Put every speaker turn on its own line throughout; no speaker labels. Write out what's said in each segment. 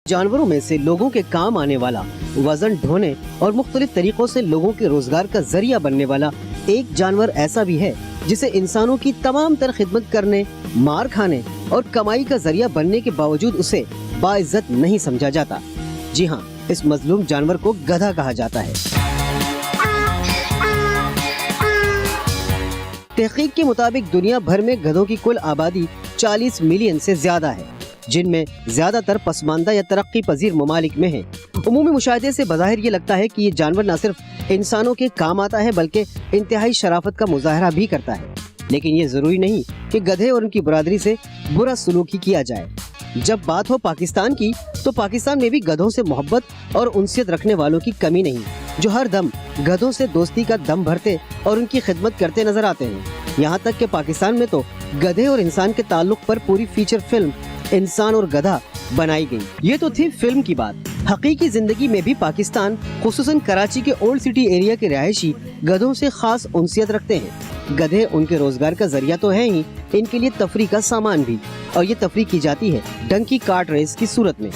जानवरों में से लोगों के काम आने वाला, वजन ढोने और मुख्तलिफ तरीकों से लोगों के रोजगार का जरिया बनने वाला एक जानवर ऐसा भी है जिसे इंसानों की तमाम तर खिदमत करने, मार खाने और कमाई का जरिया बनने के बावजूद उसे बाइज्जत नहीं समझा जाता। जी हाँ, इस मजलूम जानवर को गधा कहा जाता है। तहकीक के मुताबिक दुनिया भर में गधों की कुल आबादी 40 मिलियन से ज्यादा है, जिनमें ज्यादातर पसमानदा या तरक्की पजीर ममालिक में है। उमूमी मुशाहिदे से बज़ाहिर ये लगता है कि ये जानवर न सिर्फ इंसानों के काम आता है बल्कि इंतहाई शराफत का मुजाहरा भी करता है। लेकिन ये जरूरी नहीं कि गधे और उनकी बरादरी से बुरा सलूक ही किया जाए। जब बात हो पाकिस्तान की, तो पाकिस्तान में भी गधों से मोहब्बत और उनसियत रखने वालों की कमी नहीं, जो हर दम गधों से दोस्ती का दम भरते और उनकी खिदमत करते नजर आते हैं। यहाँ तक कि पाकिस्तान में तो गधे और इंसान के ताल्लुक पर पूरी फीचर फिल्म इंसान और गधा बनाई गई। ये तो थी फिल्म की बात। हकीकी जिंदगी में भी पाकिस्तान, खुसूसन कराची के ओल्ड सिटी एरिया के रहायशी गधों से खास उनसियत रखते हैं। गधे उनके रोजगार का जरिया तो है ही, इनके लिए तफरीह का सामान भी, और ये तफरीह की जाती है डंकी कार्ट रेस की सूरत में।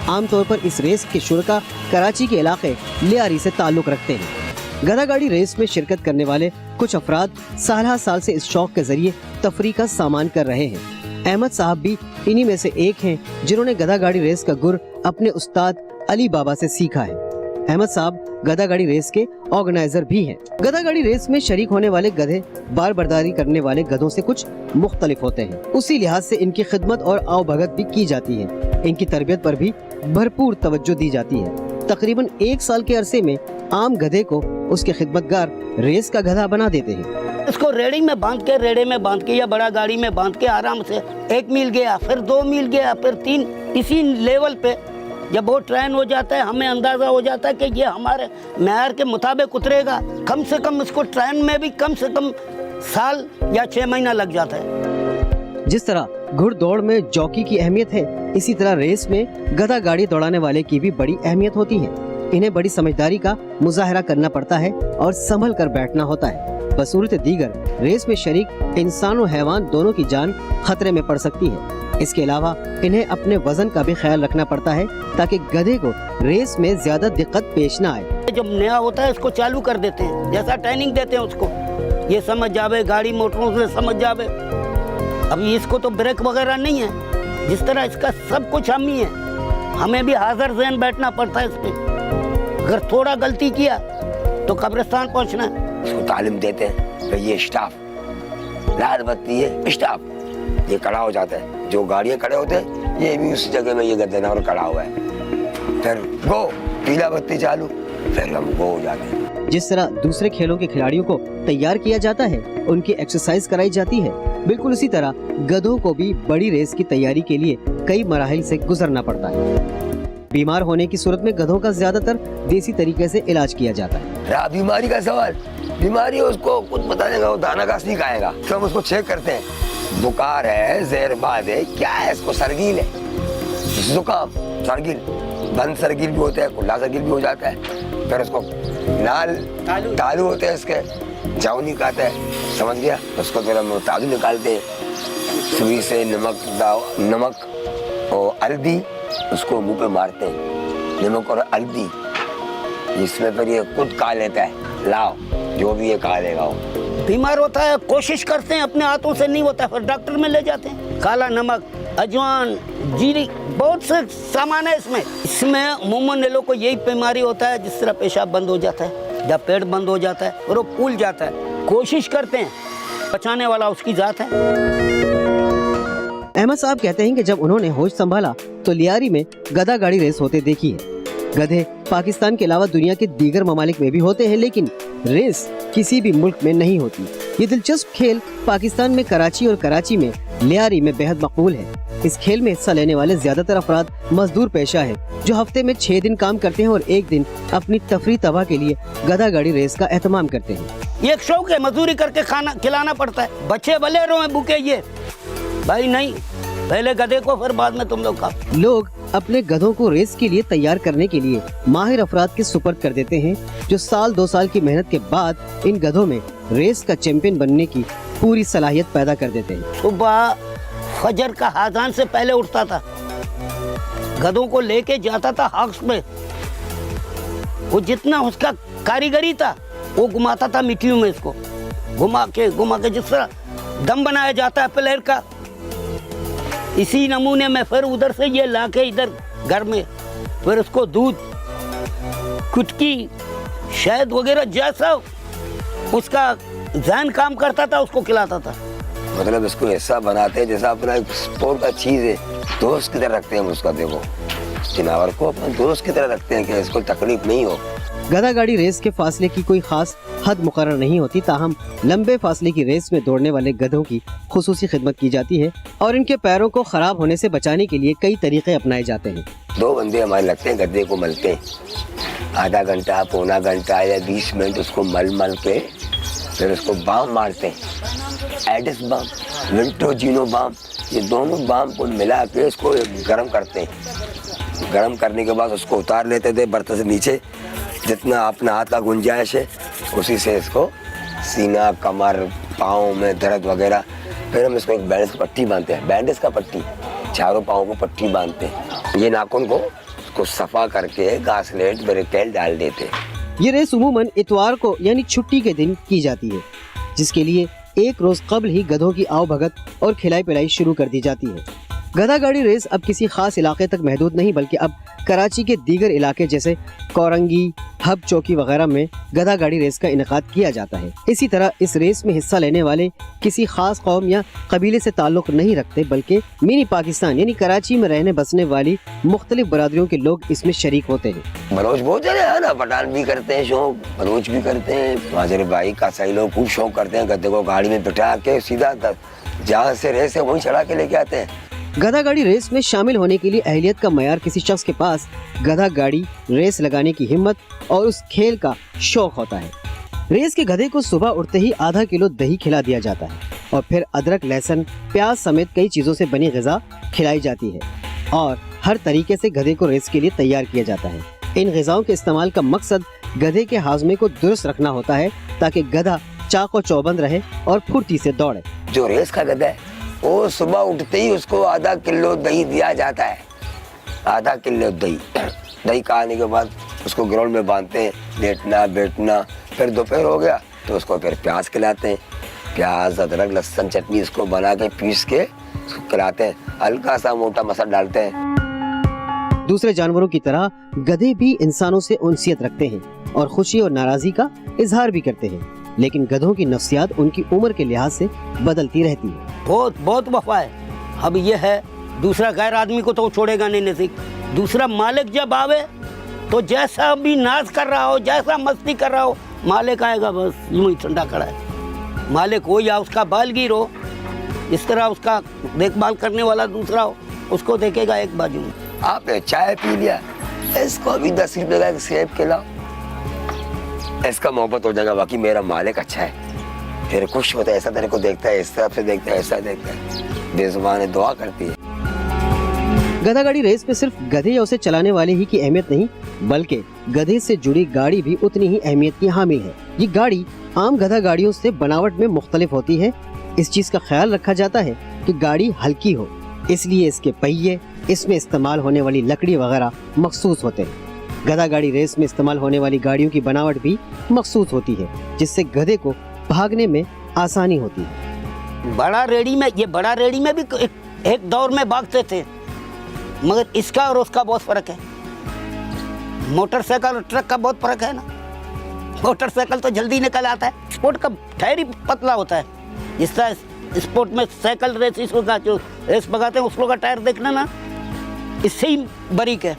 आमतौर पर इस रेस के शुरका कराची के इलाके लियारी से ताल्लुक रखते हैं। गधा गाड़ी रेस में शिरकत करने वाले कुछ अफराद साल से इस शौक के जरिए तफरीह का सामान कर रहे हैं। अहमद साहब भी इन्हीं में से एक हैं, जिन्होंने गधा गाड़ी रेस का गुर अपने उस्ताद अली बाबा से सीखा है। अहमद साहब गधा गाड़ी रेस के ऑर्गेनाइजर भी हैं। गधा गाड़ी रेस में शरीक होने वाले गधे बार बर्दारी करने वाले गधों से कुछ मुख्तलिफ होते हैं। उसी लिहाज से इनकी खिदमत और आवभगत भी की जाती है। इनकी तरबियत पर भी भरपूर तवज्जो दी जाती है। तकरीबन 1 साल के अरसे में आम गधे को उसके खिदमतगार रेस का गधा बना देते हैं।
इसको रेड़ी में बांध के, रेड़े में बांध के या बड़ा गाड़ी में बांध के आराम से 1 मील गया, फिर 2 मील गया, फिर 3, इसी लेवल पे जब वो ट्रेन हो जाता है, हमें अंदाजा हो जाता है कि ये हमारे मेयार के मुताबिक उतरेगा। कम से कम इसको ट्रेन में भी कम से कम साल या 6 महीना लग जाता है।
जिस तरह घुड़दौड़ में जॉकी की अहमियत है, इसी तरह रेस में गधा गाड़ी दौड़ाने वाले की भी बड़ी अहमियत होती है। इन्हें बड़ी समझदारी का मुजाहरा करना पड़ता है और संभल कर बैठना होता है। बसूरत दीगर रेस में शरीक इंसान और हैवान दोनों की जान खतरे में पड़ सकती है। इसके अलावा इन्हें अपने वजन का भी ख्याल रखना पड़ता है ताकि गधे को रेस में ज्यादा दिक्कत पेश न आए।
जब नया होता है इसको चालू कर देते हैं, जैसा ट्रेनिंग देते हैं उसको, ये समझ जावे, गाड़ी मोटरों से समझ जावे। अभी इसको तो ब्रेक वगैरह नहीं है, जिस तरह इसका सब कुछ हम ही है, हमें भी हाजिर ज़हन बैठना पड़ता है इस पे। अगर थोड़ा गलती किया तो कब्रिस्तान पहुंचना है।
इसको तालीम देते हैं तो ये स्टाफ लाल बत्ती है, स्टाफ ये खड़ा हो जाता है। जो गाड़ियाँ खड़े होते हैं ये भी उस जगह में ये गद्दे और खड़ा हुआ है। फिर गो, पीला बत्ती चालू, फिर हम गो हो जाते हैं।
जिस तरह दूसरे खेलों के खिलाड़ियों को तैयार किया जाता है, उनकी एक्सरसाइज कराई जाती है, बिल्कुल उसी तरह गधों को भी बड़ी रेस की तैयारी के लिए कई मराहिल से गुजरना पड़ता है। बीमार होने की सूरत में गधों का ज्यादातर देसी तरीके से इलाज किया जाता है।
बीमारी का सवाल, बीमारी उसको कुछ बताने का, वो दाना घास नहीं खाएगा तो हम उसको चेक करते हैं। बुखार है, ज़हरबाद है, क्या है, इसको सरगील है, जुकाम, सरगील, बंद सरगील भी होता है, खुला सरगील भी हो जाता है। फिर उसको लाल तालू होते हैं, इसके जाऊ निकालते हैं, समझ गया। उसको फिर हम तालू निकालते हैं, सुई से नमक और हल्दी उसको मुंह पे मारते हैं, नमक और हल्दी, जिसमें फिर ये खुद खा लेता है। लाओ जो भी ये खा लेगा। वो
बीमार होता है, कोशिश करते हैं, अपने हाथों से नहीं होता, फिर डॉक्टर में ले जाते हैं। काला नमक, अजवान, जीरी, बहुत से सामान है इसमें अमूमन लोगों को यही बीमारी होता है, जिस तरह पेशाब बंद हो जाता है, जब पेट बंद हो जाता है और वो फूल जाता है। कोशिश करते हैं, बचाने वाला उसकी जात है।
अहमद साहब कहते हैं कि जब उन्होंने होश संभाला तो लियारी में गधा गाड़ी रेस होते देखी है। गधे पाकिस्तान के अलावा दुनिया के दीगर ममालिक में भी होते हैं, लेकिन रेस किसी भी मुल्क में नहीं होती। ये दिलचस्प खेल पाकिस्तान में कराची और कराची में लियारी में बेहद मकबूल है। इस खेल में हिस्सा लेने वाले ज्यादातर अफराद मजदूर पेशा है, जो हफ्ते में 6 दिन काम करते हैं और 1 दिन अपनी तफरीह तबाह के लिए गधा गाड़ी रेस का एहतमाम करते हैं।
ये एक शौक है, मजदूरी करके खाना खिलाना पड़ता है। बच्चे भले रोए भूखे, ये भाई नहीं, पहले गधे को फिर बाद में तुम लोग खा।
लोग अपने गधों को रेस के लिए तैयार करने के लिए माहिर अफराद के सुपर्द कर देते हैं, जो साल 2 साल की मेहनत के बाद इन गधों में रेस का चैंपियन बनने की पूरी सलाहियत पैदा कर देते हैं।
सुबह फजर का आज़ान से पहले उठता था, गधों को लेके जाता था हाउस में। वो जितना उसका कारीगरी था वो घुमाता था मिट्टियों में, इसको घुमा के जिस तरह दम बनाया जाता है प्लेयर का, इसी नमूने में फिर उधर से ये लाके इधर घर में फिर उसको दूध, कुटकी, शहद वगैरह जैसा उसका जहन काम करता था उसको खिलाता था।
मतलब इसको ऐसा बनाते हैं जैसा अपना एक स्पोर्ट का चीज है, दोस्त की तरह रखते हैं उसका। देखो जानवर को अपना दोस्त की तरह रखते हैं कि इसको तकलीफ नहीं हो।
गधा गाड़ी रेस के फासले की कोई खास हद मुकर्रर नहीं होती, ताहम लंबे फासले की रेस में दौड़ने वाले गधों की खुसूसी खिदमत की जाती है और इनके पैरों को खराब होने से बचाने के लिए कई तरीके अपनाए जाते हैं।
2 बंदे हमारे लगते हैं गधे को मलते हैं, आधा घंटा, पौना घंटा या 20 मिनट उसको मल के फिर उसको बाम मारते हैं। एडिस बाम, विंट्रोजिनो बाम, ये दोनों बाम को मिला के इसको गर्म करते हैं। गर्म करने के बाद उसको उतार लेते थे बर्तन से नीचे, जितना अपना हाथ का गुंजाइश है उसी से इसको सीना, कमर, पाँव में दर्द वगैरह, फिर हम इसको एक बैंडेज की पट्टी बांधते हैं। बैंडेज का पट्टी चारों पाँव को पट्टी बांधते हैं। ये नाखून को उसको सफा करके घासलेट ब्रेकेल डाल देते हैं।
ये रेस उमूमन इतवार को यानी छुट्टी के दिन की जाती है, जिसके लिए एक रोज कबल ही गधों की आओ भगत और खिलाई पिलाई शुरू कर दी जाती है। गधा गाड़ी रेस अब किसी खास इलाके तक महदूद नहीं, बल्कि अब कराची के दीगर इलाके जैसे कोरंगी, हब चौकी वगैरह में गधा गाड़ी रेस का इनेकाद किया जाता है। इसी तरह इस रेस में हिस्सा लेने वाले किसी खास कौम या कबीले से ताल्लुक नहीं रखते, बल्कि मिनी पाकिस्तान यानी कराची में रहने बसने वाली मुख्तलिफ बरादरियों के लोग इसमें शरीक होते हैं।
बलोच बहुत जगह है ना, पठान भी करते हैं शौक, बलोच भी करते हैं, माजरे भाई का सही लोग खूब शौक करते हैं। गधे को गाड़ी में बिठा के सीधा जहाँ से रेस है वहीं चढ़ा के लेके आते हैं।
गधा गाड़ी रेस में शामिल होने के लिए अहलियत का मयार किसी शख्स के पास गधा गाड़ी रेस लगाने की हिम्मत और उस खेल का शौक होता है। रेस के गधे को सुबह उठते ही आधा किलो दही खिला दिया जाता है और फिर अदरक, लहसुन, प्याज समेत कई चीजों से बनी ग़िज़ा खिलाई जाती है और हर तरीके से गधे को रेस के लिए तैयार किया जाता है। इन ग़िज़ाओं के इस्तेमाल का मकसद गधे के हाज़मे को दुरुस्त रखना होता है ताकि गधा चाक और चौबंद रहे और फुर्ती से दौड़े।
जो रेस का गधा है वो सुबह उठते ही उसको आधा किलो दही दिया जाता है। आधा किलो दही खाने के बाद उसको ग्राउंड में बांधते हैं, लेटना बैठना। फिर दोपहर हो गया तो उसको फिर प्याज खिलाते हैं, प्याज, अदरक, लहसुन, चटनी इसको बना के पीस के उसको खिलाते हैं। हल्का सा मोटा मसाला डालते हैं।
दूसरे जानवरों की तरह गधे भी इंसानों से उनसियत रखते हैं और खुशी और नाराजगी का इजहार भी करते हैं, लेकिन गधों की नफ्सियात उनकी उम्र के लिहाज से बदलती रहती है।
बहुत वफा है। अब ये है, दूसरा गैर आदमी को तो छोड़ेगा नहीं नसीब। दूसरा मालिक जब आवे तो जैसा भी नाज कर रहा हो, जैसा मस्ती कर रहा हो, मालिक आएगा बस यूं ही ठंडा खड़ा है। मालिक हो या उसका बालगीर हो, इस तरह उसका देखभाल करने वाला दूसरा हो, उसको देखेगा एक बाजू में।
आपने चाय पी लिया, इसको अभी 10 रुपए का सेब खिलाओ, इसका मोहब्बत हो जाएगा, बाकी मेरा मालिक अच्छा है। फिर खुश होता है, ऐसा तेरे को देखता है, इस तरफ से देखता है, ऐसा देखता है, बेजुबान दुआ करती है।
गधा गाड़ी रेस में सिर्फ गधे या उसे चलाने वाले ही की अहमियत नहीं, बल्कि गधे से जुड़ी गाड़ी भी उतनी ही अहमियत की हामिल है। ये गाड़ी आम गधा गाड़ियों से बनावट में मुख्तलिफ होती है। इस चीज का ख्याल रखा जाता है कि गाड़ी हल्की हो, इसलिए इसके पहिए, इसमें इस्तेमाल होने वाली लकड़ी वगैरह मखसूस होते हैं। गधा गाड़ी रेस में इस्तेमाल होने वाली गाड़ियों की बनावट भी मखसूस होती है, जिससे गधे को भागने में आसानी होती है।
बड़ा रेडी में भी एक दौर में भागते थे, मगर इसका और उसका बहुत फर्क है। मोटरसाइकिल और ट्रक का बहुत फर्क है ना। मोटरसाइकिल तो जल्दी निकल आता है, स्पोर्ट का टायर ही पतला होता है। जिस तरह स्पोर्ट में साइकिल रेस, इसको का जो रेस भगाते हैं उसको का टायर देखना ना, इससे ही बारीक है।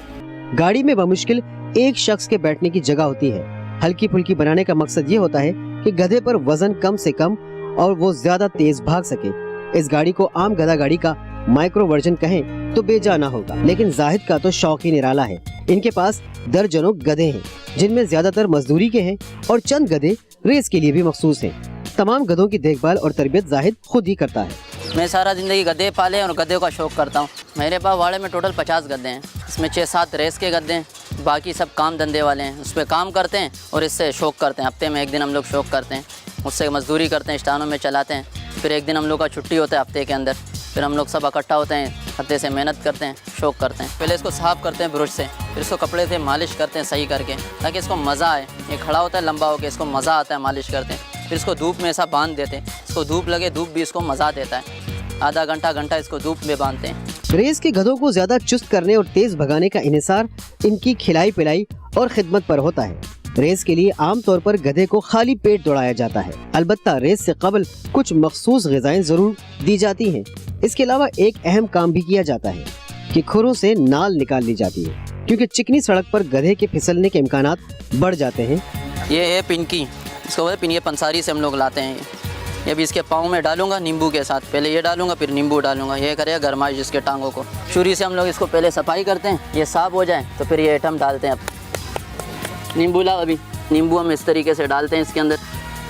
गाड़ी में बमुश्किल एक शख्स के बैठने की जगह होती है। हल्की फुल्की बनाने का मकसद ये होता है कि गधे पर वजन कम से कम और वो ज्यादा तेज भाग सके। इस गाड़ी को आम गधा गाड़ी का माइक्रो वर्जन कहें तो बेजा ना होगा, लेकिन जाहिद का तो शौक ही निराला है। इनके पास दर्जनों गधे हैं, जिनमें ज्यादातर मजदूरी के हैं और चंद गधे रेस के लिए भी मखसूस हैं। तमाम गधों की देखभाल और तरबियत जाहिद खुद ही करता है।
मैं सारा ज़िंदगी गधे पाले और गधे का शौक़ करता हूँ। मेरे पास वाड़े में टोटल 50 गधे हैं। इसमें 6-7 रेस के गधे हैं, बाकी सब काम धंधे वाले हैं, उस पर काम करते हैं और इससे शौक करते हैं। हफ्ते में एक दिन हम लोग शौक करते हैं, उससे मजदूरी करते हैं, स्टानों में चलाते हैं। फिर एक दिन हम लोग का छुट्टी होता है हफ्ते के अंदर, फिर हम लोग सब इकट्ठा होते हैं, हफ्ते से मेहनत करते हैं, शौक करते हैं। पहले इसको साफ़ करते हैं ब्रश से, फिर इसको कपड़े से मालिश करते हैं सही करके, ताकि इसको मज़ा आए। ये खड़ा होता है लंबा होकर, इसको मज़ा आता है, मालिश करते हैं। फिर इसको धूप में ऐसा बांध देते हैं, इसको धूप लगे, धूप भी इसको मज़ा देता है। आधा घंटा इसको धूप में बांधते हैं।
रेस के गधों को ज्यादा चुस्त करने और तेज भगाने का इन्हिसार इनकी खिलाई पिलाई और खिदमत पर होता है। रेस के लिए आमतौर पर गधे को खाली पेट दौड़ाया जाता है। अलबत्ता रेस से कबल कुछ मखसूस ग़िज़ाएं जरूर दी जाती हैं। इसके अलावा एक अहम काम भी किया जाता है कि खुरों से नाल निकाल ली जाती है, क्योंकि चिकनी सड़क पर गधे के फिसलने के इम्कानात बढ़ जाते हैं।
ये है पिनकी, इसको बोलते हैं पिन, ये पंसारी से हम लोग लाते हैं। ये भी इसके पाँव में डालूंगा नींबू के साथ, पहले ये डालूंगा फिर नींबू डालूंगा, ये करेगा गरमाइश इसके टांगों को। छुरी से हम लोग इसको पहले सफाई करते हैं, ये साफ हो जाए तो फिर ये आइटम डालते हैं। अब नींबू लाओ, अभी नींबू हम इस तरीके से डालते हैं इसके अंदर,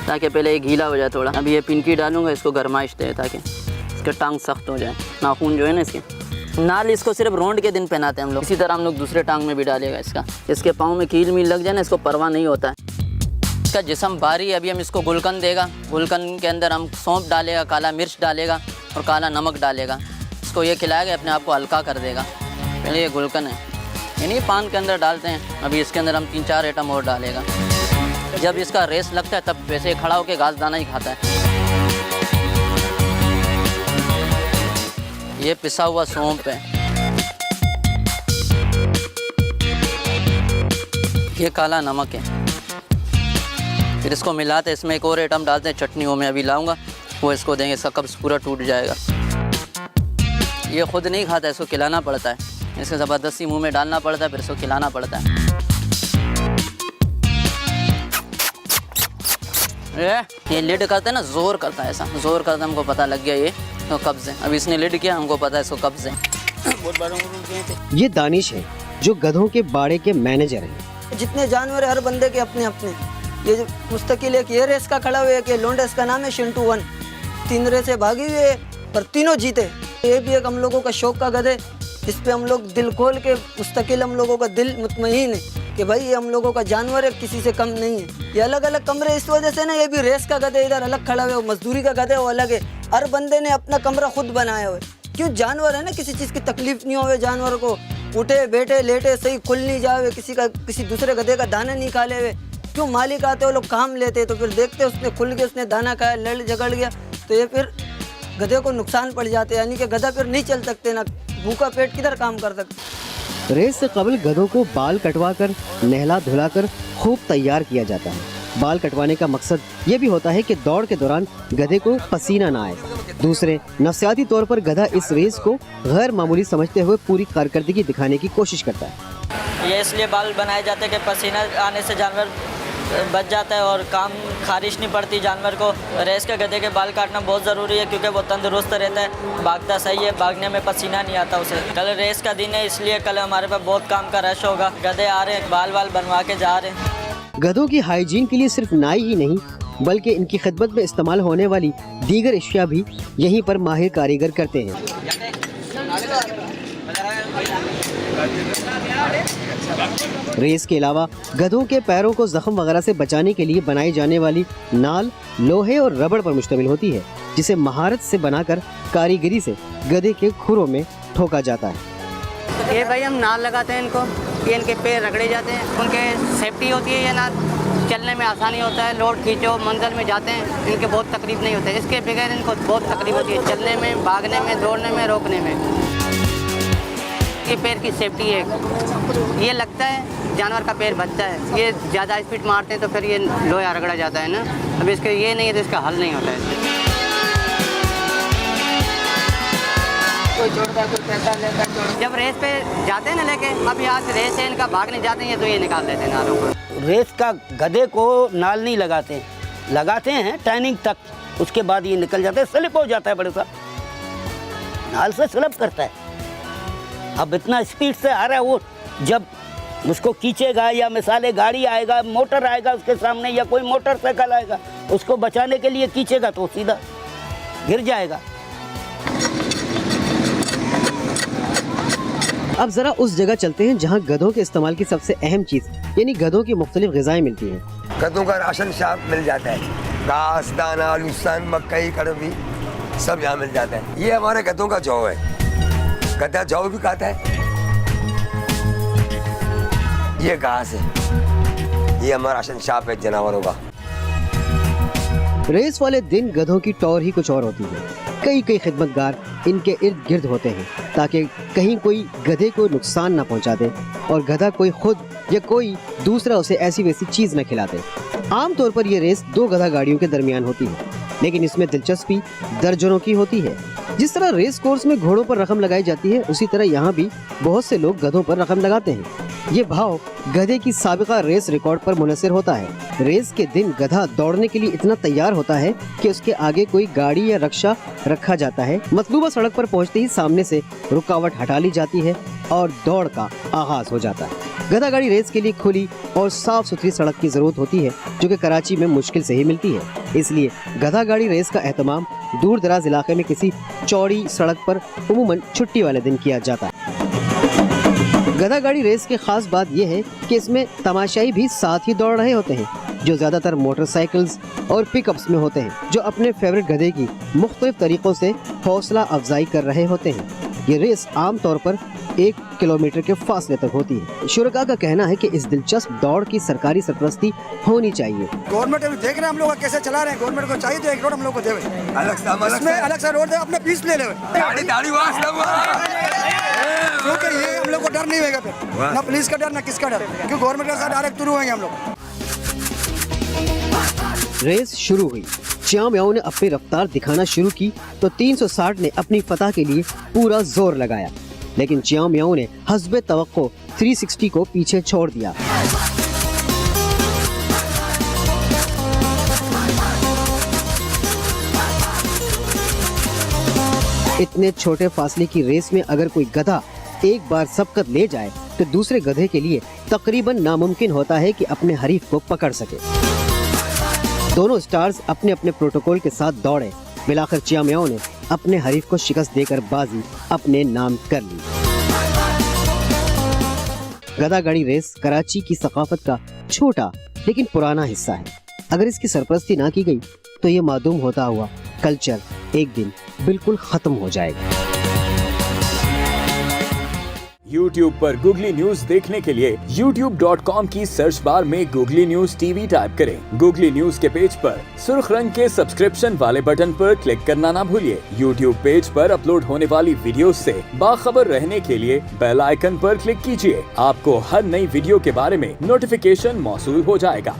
ताकि पहले ये गीला हो जाए थोड़ा। अभी ये पिनकी डालूंगा, इसको गरमाइश दे ताकि इसके टांग सख्त हो जाए, नाखून जो है ना इसके। नाल इसको सिर्फ रोंड के दिन पहनाते हैं हम लोग। इसी तरह हम लोग दूसरे टांग में भी डालेगा इसका। इसके पाँव में कील मील लग जाए ना, इसको परवाह नहीं होता है। इसका जिस्म भारी है। अभी हम इसको गुलकंद देगा, गुलकंद के अंदर हम सौंफ डालेगा, काला मिर्च डालेगा और काला नमक डालेगा। इसको ये खिलाएगा, अपने आप को हल्का कर देगा। पहले ये गुलकंद है, यानी पान के अंदर डालते हैं। अभी इसके अंदर हम 3-4 आइटम और डालेगा। जब इसका रेस लगता है तब वैसे खड़ा होकर घास दाना ही खाता है। ये पिसा हुआ सौंफ है, ये काला नमक है। फिर इसको मिलाते हैं, इसमें एक और आइटम डालते हैं चटनियों में, अभी लाऊंगा वो इसको देंगे, इसका कब्ज़ पूरा टूट जाएगा। ये खुद नहीं खाता, इसको खिलाना पड़ता है। इसको ज़बरदस्ती मुंह में डालना पड़ता है, फिर इसको खिलाना पड़ता है। ये लिड करता है ना, जोर करता है, ऐसा जोर करता है, हमको पता लग गया ये तो कब्ज़ है। अभी इसने लिड किया, हमको पता है इसको कब्ज़ है।
ये दानिश है जो गधों के बाड़े के मैनेजर हैं।
जितने जानवर है हर बंदे के अपने अपने। ये जो मुस्तकिल है कि ये रेस का खड़ा हुआ है कि लोंडा, इसका नाम है शिंटू 1। 3 रेसें भागी हुए पर तीनों जीते। ये भी एक हम लोगों का शौक का गधे, इस पे हम लोग दिल खोल के मुस्तकिल, हम लोगों का दिल मुतमईन है कि भाई ये हम लोगों का जानवर है, किसी से कम नहीं है। ये अलग अलग कमरे इस वजह से ना, ये भी रेस का गधे इधर अलग खड़ा हुआ है, मजदूरी का गधे वो अलग है। हर बंदे ने अपना कमरा खुद बनाया हुआ है। क्यों, जानवर है ना, किसी चीज़ की तकलीफ नहीं होवे जानवर को, उठे बैठे लेटे सही खुल नहीं जावे, किसी दूसरे गधे का दाना नहीं खा ले हुए। क्यों, मालिक आते वो लोग काम लेते तो फिर देखते उसने खुल गया, उसने दाना खाया, लड़ झगड़ गया तो ये फिर गधे को नुकसान पड़ जाते, यानी कि गधा फिर नहीं चल सकते, ना भूखा पेट किधर काम कर सकते।
रेस से कबल गधों को बाल कटवाकर नहला धुलाकर खूब तैयार किया जाता है। बाल कटवाने का मकसद ये भी होता है कि दौड़ के दौरान गधे को पसीना ना आए। दूसरे नफ्सियाती तौर पर गधा इस रेस को गैर मामूली समझते हुए पूरी कारकर्दगी दिखाने की कोशिश करता है।
ये इसलिए बाल बनाए जाते हैं कि पसीना आने से जानवर बच जाता है और काम खारिश नहीं पड़ती जानवर को। रेस के गधे के बाल काटना बहुत ज़रूरी है क्योंकि वो तंदुरुस्त रहता है, भागता सही है, भागने में पसीना नहीं आता उसे। कल रेस का दिन है, इसलिए कल हमारे पास बहुत काम का रश होगा। गधे आ रहे हैं, बाल बनवा के जा रहे हैं।
गधों की हाइजीन के लिए सिर्फ नाई ही नहीं बल्कि इनकी खिदमत में इस्तेमाल होने वाली दीगर अशिया भी यहीं पर माहिर कारीगर करते हैं। रेस के अलावा गधों के पैरों को जख्म वगैरह से बचाने के लिए बनाई जाने वाली नाल लोहे और रबड़ पर मुश्तमिल होती है, जिसे महारत से बनाकर कारीगरी से गधे के खुरों में ठोका जाता है।
ये भाई हम नाल लगाते हैं इनको, ये इनके पैर रगड़े जाते हैं, उनके सेफ्टी होती है। ये नाल चलने में आसानी होता है, लोड खींचो मंजिल में जाते हैं, इनके बहुत तकलीफ नहीं होता है। इसके बगैर इनको बहुत तकलीफ होती है चलने में, भागने में, दौड़ने में, रोकने में। ये पैर की सेफ्टी है, ये लगता है जानवर का पैर बचता है। ये ज़्यादा स्पीड मारते हैं तो फिर ये लोहा रगड़ा जाता है ना। अब इसके ये नहीं है तो इसका हल नहीं होता है। कोई छोड़ता है, कोई पैसा लेता है। जब रेस पे जाते हैं ना लेके, अब यहाँ से रेस है इनका, भागने जाते हैं तो ये निकाल देते हैं नालों को।
रेस का गधे को नाल नहीं लगाते, लगाते हैं ट्रेनिंग तक, उसके बाद ये निकल जाते हैं, स्लिप हो जाता है बड़े सा, नाल से स्लिप करता है। अब इतना स्पीड से आ रहा है वो, जब उसको खींचेगा या मिसाले गाड़ी आएगा, मोटर आएगा उसके सामने या कोई मोटरसाइकिल आएगा, उसको बचाने के लिए खींचेगा तो सीधा गिर जाएगा।
अब जरा उस जगह चलते हैं जहाँ गधों के इस्तेमाल की सबसे अहम चीज यानी गधों की मुख्तलिफ ग़िज़ाएं मिलती हैं।
गधों का राशन शाप मिल जाता है, घास, दाना, लुसान, मकई, कड़वी सब यहाँ मिल जाता है। ये हमारे गधों का जौ है, गधा जौ भी खाता है। ये घास है, ये हमारा राशन शाप है जानवरों का।
रेस वाले दिन गधों की टौर ही कुछ और होती है। कई खिदमतगार इनके इर्द गिर्द होते हैं ताकि कहीं कोई गधे को नुकसान न पहुंचा दे और गधा कोई खुद या कोई दूसरा उसे ऐसी वैसी चीज न खिला दे। आमतौर पर यह रेस 2 गधा गाड़ियों के दरमियान होती है, लेकिन इसमें दिलचस्पी दर्जनों की होती है। जिस तरह रेस कोर्स में घोड़ों पर रकम लगाई जाती है, उसी तरह यहाँ भी बहुत से लोग गधों पर रकम लगाते हैं। ये भाव गधे की साबिका रेस रिकॉर्ड पर मुनसर होता है। रेस के दिन गधा दौड़ने के लिए इतना तैयार होता है कि उसके आगे कोई गाड़ी या रक्षा रखा जाता है। मतलूबा सड़क पर पहुंचते ही सामने से रुकावट हटा ली जाती है और दौड़ का आगाज हो जाता है। गधा गाड़ी रेस के लिए खुली और साफ सुथरी सड़क की जरूरत होती है, जो कि कराची में मुश्किल से ही मिलती है। इसलिए गधा गाड़ी रेस का एहतमाम दूर दराज इलाके में किसी चौड़ी सड़क पर उमूमन छुट्टी वाले दिन किया जाता है। गधा गाड़ी रेस की खास बात यह है कि इसमें तमाशाई भी साथ ही दौड़ रहे होते हैं, जो ज्यादातर मोटरसाइकिल्स और पिकअप्स में होते हैं, जो अपने फेवरेट गधे की मुख्तलिफ तरीकों से हौसला अफजाई कर रहे होते हैं। ये रेस आमतौर पर 1 किलोमीटर के फासले तक होती है। शुरका का कहना है कि इस दिलचस्प दौड़ की सरकारी सरपरस्ती होनी चाहिए।
गवर्नमेंट अभी देख रहे हैं हम लोग कैसे चला रहे हैं। गवर्नमेंट को चाहिए तो एक रोड हम लोग को देवे, अलग सा रोड दे, अपने फीस ले ले, क्योंकि ये हम लोग को डर नहीं होगा फिर, ना पुलिस का डर ना किसका डर, क्योंकि गवर्नमेंट के साथ डायरेक्ट थ्रू होंगे हम लोग।
रेस शुरू हुई, चियाओ मियाओ ने अपनी रफ्तार दिखाना शुरू की तो 360 ने अपनी फतह के लिए पूरा जोर लगाया, लेकिन चियाओ मियाओ ने हस्बे तवक्को 360 को पीछे छोड़ दिया। इतने छोटे फासले की रेस में अगर कोई गधा एक बार सबकत ले जाए तो दूसरे गधे के लिए तकरीबन नामुमकिन होता है कि अपने हरीफ को पकड़ सके। दोनों स्टार्स अपने अपने प्रोटोकॉल के साथ दौड़े। मिलाकर चियाओ मियाओ ने अपने हरीफ को शिकस्त देकर बाजी अपने नाम कर ली। गधा गाड़ी रेस कराची की सकाफत का छोटा लेकिन पुराना हिस्सा है। अगर इसकी सरपरस्ती ना की गई तो ये मादूम होता हुआ कल्चर एक दिन बिल्कुल खत्म हो जाएगा।
YouTube पर गूगली न्यूज देखने के लिए youtube.com की सर्च बार में गूगली न्यूज टीवी टाइप करें। गूगली न्यूज के पेज पर सुर्ख रंग के सब्सक्रिप्शन वाले बटन पर क्लिक करना ना भूलिए। YouTube पेज पर अपलोड होने वाली वीडियोस से बाखबर रहने के लिए बेल आइकन पर क्लिक कीजिए। आपको हर नई वीडियो के बारे में नोटिफिकेशन मौसूल हो जाएगा।